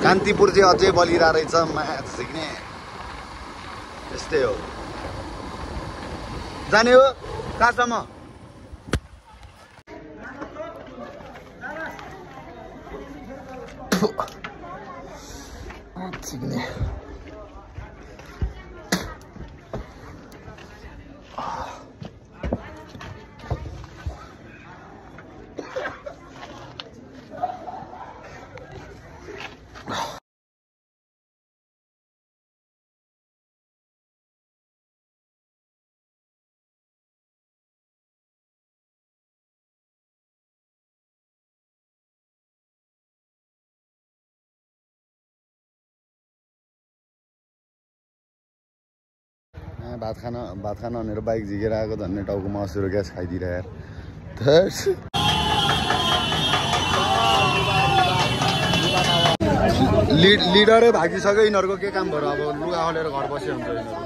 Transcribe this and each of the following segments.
कान्तिपुर चाहिँ अझै बलिरहेको रहेछ म्याच सिक्ने यस्तै हो जाने हो कहाँसम्म सिक्ने भात खान भनेर बाइक झिकेर आएको धन्ने टाउकोमा असुरो ग्यास खाइदिएर यार लिडरै भागिसक्यो यिनीहरूको के काम भयो अब लुगा हलेर घर बस्यो हुन्छ यिनीहरू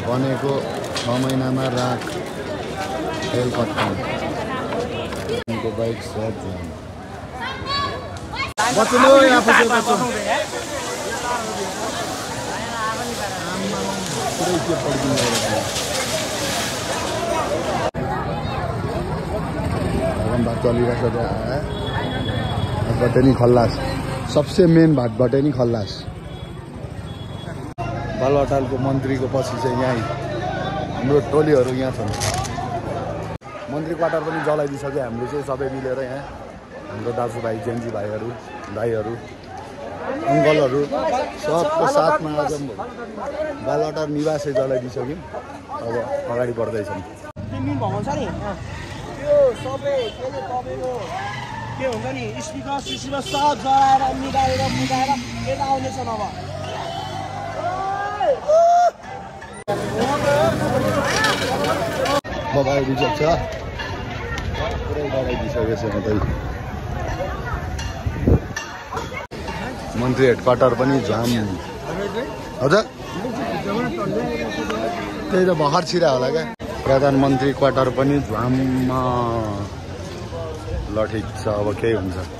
बनेको 6 महिनामा राख तेल कट्टाको बाइक सब बच्चो यहाँ बच्चो चलिरहेको छ भटेनी खल्लास सबसे मेन भटेनी खल्लास बालवाटारको मन्त्रीको पछि चाहिँ यहीँ हाम्रो टोलीहरू यहाँ छन् मन्त्री क्वार्टर पनि जलाइदिइसक्यो हामीले चाहिँ सबै मिलेर यहाँ हाम्रो दाजुभाइ जेन्जी भाइहरू दाइहरू अङ्कलहरू सबको साथमा आज बालवाटार निवासै जलाइदिइसक्यौँ अब अगाडि बढ्दैछन् के हुन्छ नि स्पिकर सब जलाएर मिलाएर यता आउनेछ अब मोबाइल रिजेक्ट छ पुरै डराइदिइसकेको छ मन्त्री हेडक्वार्टर पनि जाम हजुर त्यही त भर्खर छिरा होला क्या प्रधानमन्त्री क्वार्टर पनि झ्वाममा ल ठिक छ अब केही हुन्छ